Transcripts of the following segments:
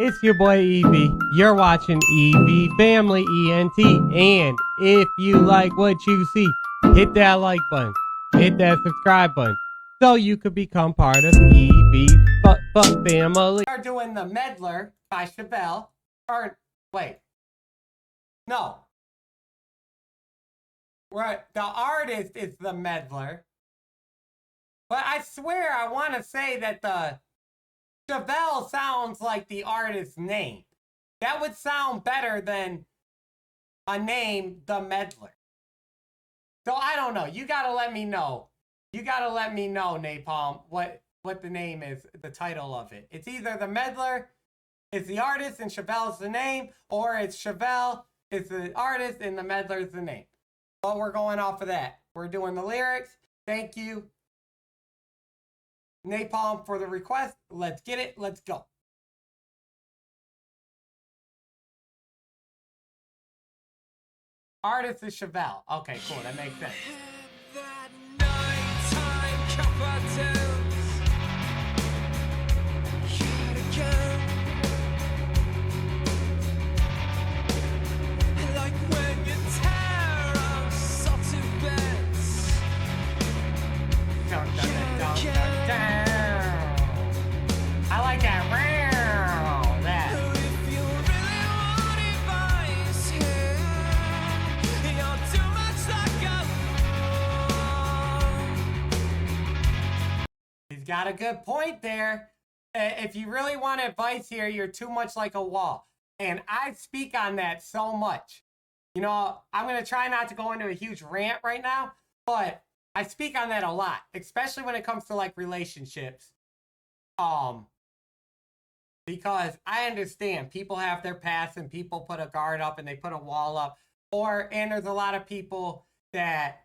It's your boy Evie. You're watching Evie Family ENT. And if you like what you see, hit that like button. Hit that subscribe button. So you could become part of Evie's family. We're doing The Meddler by Chevelle. Or, wait. No. The artist is The Meddler. But I swear I want to say that the Chevelle sounds like the artist's name. That would sound better than a name, The Meddler. So I don't know. You gotta let me know. You gotta let me know, Napalm, what the name is, the title of it. It's either The Meddler is the artist and Chevelle's the name, or it's Chevelle is the artist and The Meddler is the name. But we're going off of that. We're doing the lyrics. Thank you, Napalm, for the request. Let's get it. Let's go. Artist is Chevelle. Okay, cool. That makes sense. I like that. He's got a good point there. If you really want advice here, you're too much like a wall. And I speak on that so much. You know, I'm going to try not to go into a huge rant right now, but I speak on that a lot, especially when it comes to like relationships. Because I understand people have their past and people put a guard up and they put a wall up, and there's a lot of people that,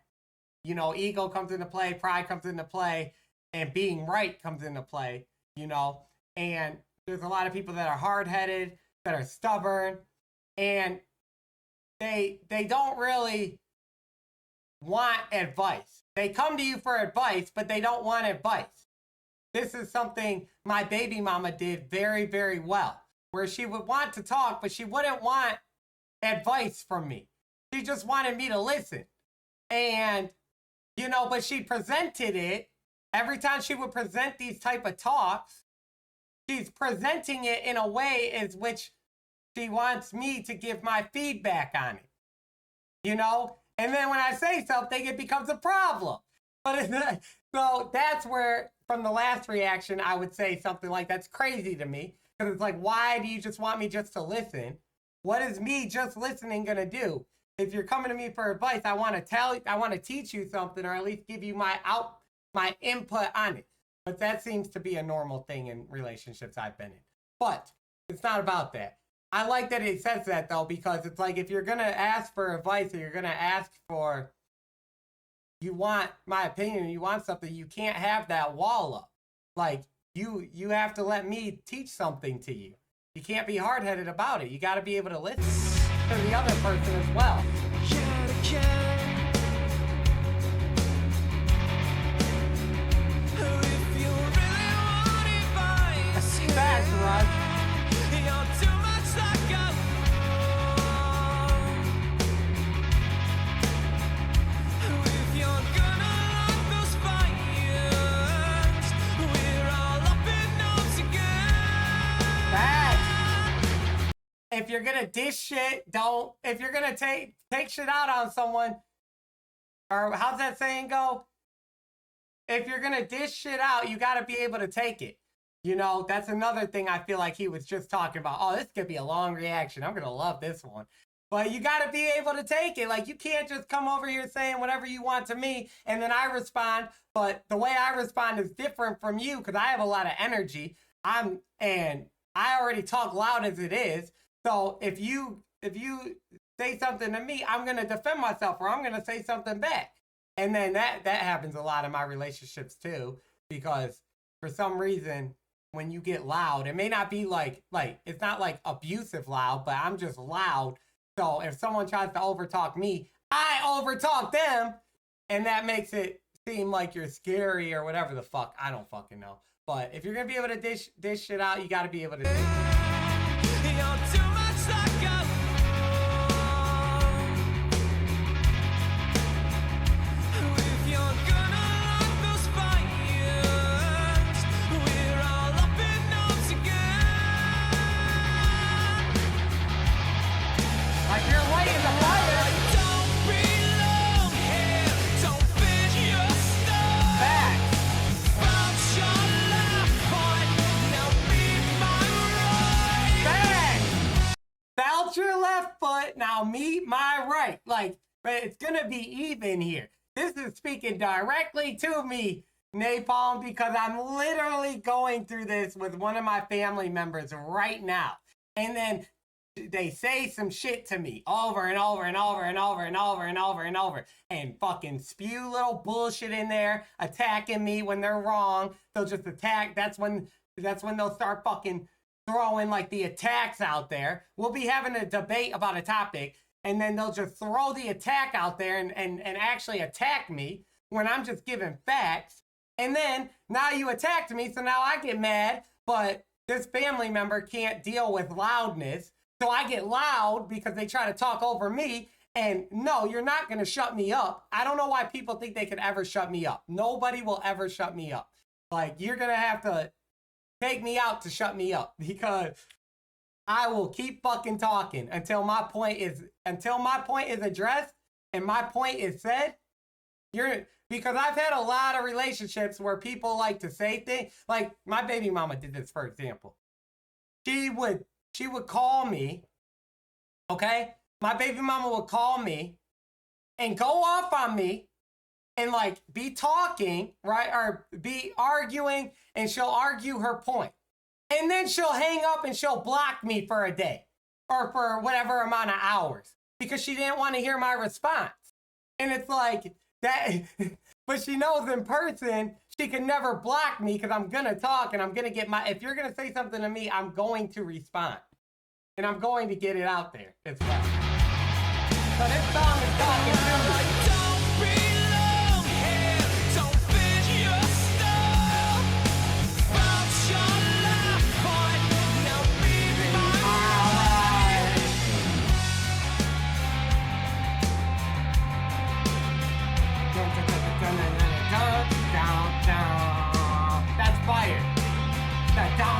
you know, ego comes into play, pride comes into play, and being right comes into play, you know, and there's a lot of people that are hard-headed, that are stubborn, and they don't really want advice. They come to you for advice, but they don't want advice. This is something my baby mama did very, very well, where she would want to talk, but she wouldn't want advice from me. She just wanted me to listen. And, you know, but she presented it. Every time she would present these type of talks, she's presenting it in a way in which she wants me to give my feedback on it. You know? And then when I say something, it becomes a problem. But so that's where, from the last reaction, I would say something like, that's crazy to me. Because it's like, why do you just want me just to listen? What is me just listening going to do? If you're coming to me for advice, I want to teach you something, or at least give you my input on it. But that seems to be a normal thing in relationships I've been in. But it's not about that. I like that it says that, though, because it's like, if you're going to ask for advice, or you're going to ask for, you want my opinion, you want something, you can't have that wall up. Like, you have to let me teach something to you. You can't be hard-headed about it. You got to be able to listen to the other person as well. Facts, Russ. If you're gonna dish shit, don't. If you're gonna take shit out on someone, or how's that saying go? If you're gonna dish shit out, you gotta be able to take it. You know, that's another thing I feel like he was just talking about. Oh, this could be a long reaction. I'm gonna love this one. But you gotta be able to take it. Like, you can't just come over here saying whatever you want to me, and then I respond. But the way I respond is different from you, because I have a lot of energy. And I already talk loud as it is. So if you say something to me, I'm going to defend myself, or I'm going to say something back. And then that happens a lot in my relationships too, because for some reason, when you get loud, it may not be like it's not like abusive loud, but I'm just loud. So if someone tries to overtalk me, I overtalk them, and that makes it seem like you're scary or whatever the fuck. I don't fucking know. But if you're going to be able to dish shit out, you got to be able to do it. now me, my right. Like, but it's gonna be even here. This is speaking directly to me, Napalm, because I'm literally going through this with one of my family members right now. And then they say some shit to me over and over and over and over and over and over and over and fucking spew little bullshit in there, attacking me when they're wrong. They'll just attack. That's when they'll start fucking throwing like the attacks out there. We'll be having a debate about a topic, and then they'll just throw the attack out there and actually attack me when I'm just giving facts. And then now you attacked me, so now I get mad, but this family member can't deal with loudness. So I get loud because they try to talk over me. And no, you're not going to shut me up. I don't know why people think they could ever shut me up. Nobody will ever shut me up. Like, you're going to have to take me out to shut me up, because I will keep fucking talking until my point is addressed and my point is said. Because I've had a lot of relationships where people like to say things. Like, my baby mama did this, for example. She would call me, okay? My baby mama would call me and go off on me and like be talking, right? Or be arguing, and she'll argue her point. And then she'll hang up and she'll block me for a day or for whatever amount of hours because she didn't want to hear my response. And it's like that, but she knows in person she can never block me because I'm going to talk and I'm going to get if you're going to say something to me, I'm going to respond. And I'm going to get it out there as well. So this song is talking to me. Don't belong here, don't fit your style. Found your life point, now be my life. That's fire. That down.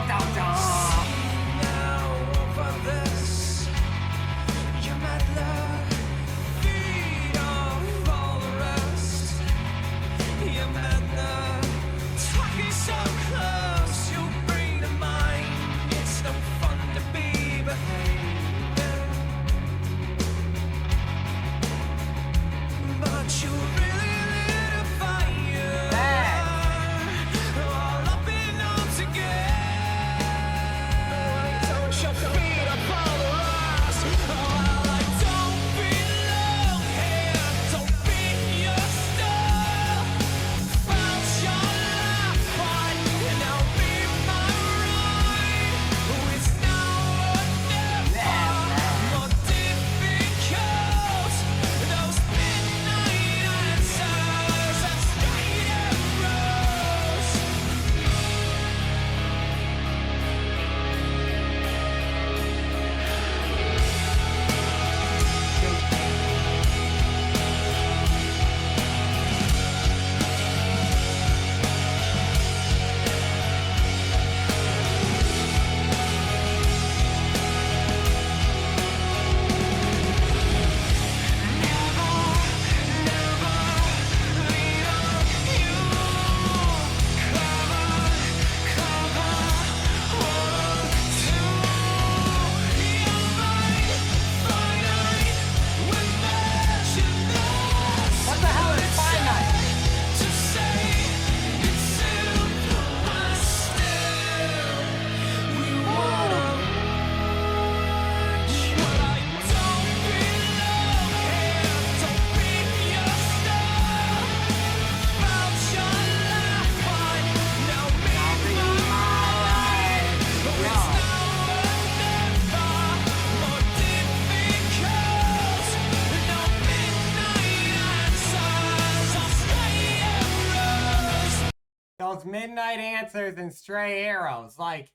Those midnight answers and stray arrows. Like,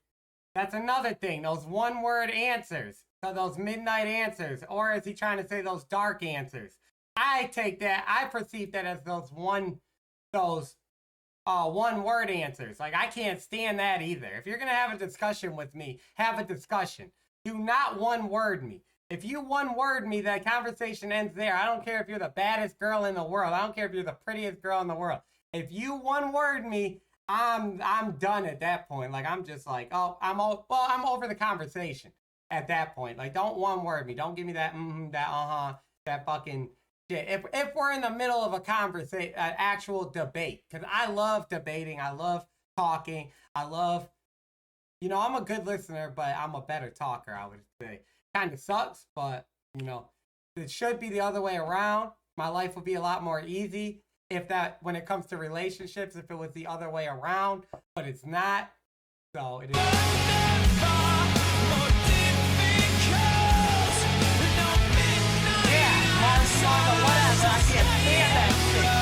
that's another thing. Those one-word answers. So those midnight answers. Or is he trying to say those dark answers? I perceive that as those one-word answers. Like, I can't stand that either. If you're going to have a discussion with me, have a discussion. Do not one-word me. If you one-word me, that conversation ends there. I don't care if you're the baddest girl in the world. I don't care if you're the prettiest girl in the world. If you one-word me, I'm done at that point. Like, I'm just like, oh, I'm over the conversation. at that point. Like, don't one word me. Don't give me that that that fucking shit. If we're in the middle of a conversation, an actual debate, because I love debating, I love talking, I love, you know, I'm a good listener, but I'm a better talker, I would say. Kind of sucks, but, you know, it should be the other way around. My life would be a lot more easy if that, when it comes to relationships, if it was the other way around, but it's not. So it is. Yeah, Marshmallow, whatever. I can't stand that shit.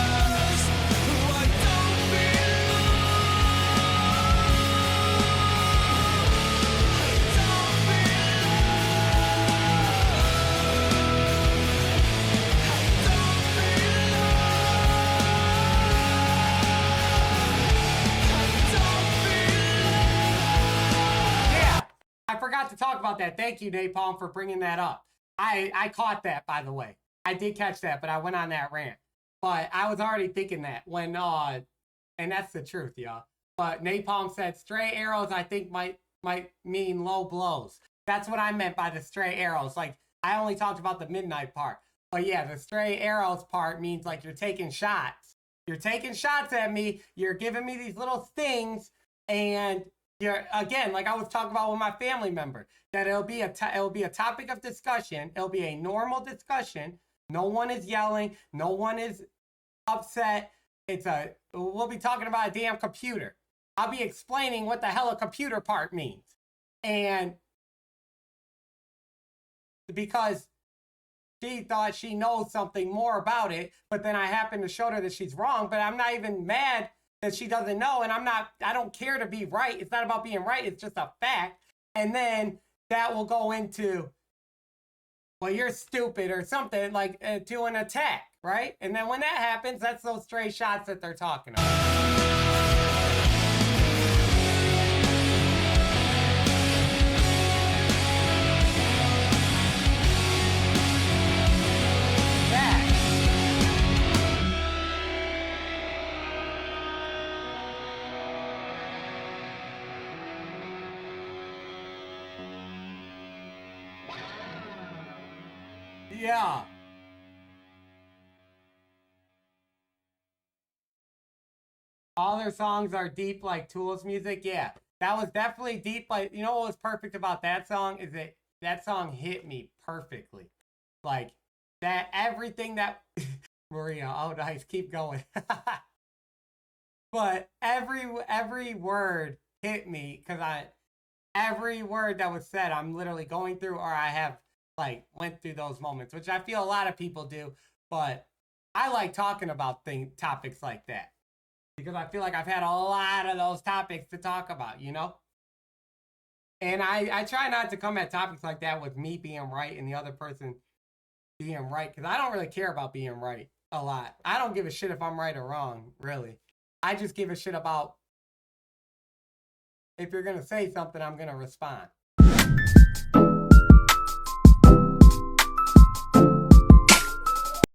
I forgot to talk about that. Thank you, Napalm, for bringing that up. I caught that, by the way. I did catch that, but I went on that rant. But I was already thinking that when, and that's the truth, y'all. But Napalm said stray arrows, I think might mean low blows. That's what I meant by the stray arrows. Like, I only talked about the midnight part. But yeah, the stray arrows part means like you're taking shots. You're taking shots at me. You're giving me these little stings, and you're, again, like I was talking about with my family member, that it'll be a topic of discussion. It'll be a normal discussion. No one is yelling. No one is upset. We'll be talking about a damn computer. I'll be explaining what the hell a computer part means. And because she thought she knows something more about it, but then I happen to show her that she's wrong, but I'm not even mad that she doesn't know, and I don't care to be right. It's not about being right, it's just a fact. And then that will go into, well, you're stupid or something, like to an attack, right? And then when that happens, that's those stray shots that they're talking about. Yeah. All their songs are deep like Tool's music. Yeah, that was definitely deep. Like, you know what was perfect about that song is that song hit me perfectly. Like, that everything that Maria, oh nice, keep going. But every word hit me, because every word that was said, I'm literally going through, or I have like went through those moments, which I feel a lot of people do. But I like talking about topics like that, because I feel like I've had a lot of those topics to talk about, you know? And I try not to come at topics like that with me being right and the other person being right, because I don't really care about being right a lot. I don't give a shit if I'm right or wrong, really. I just give a shit about, if you're going to say something, I'm going to respond.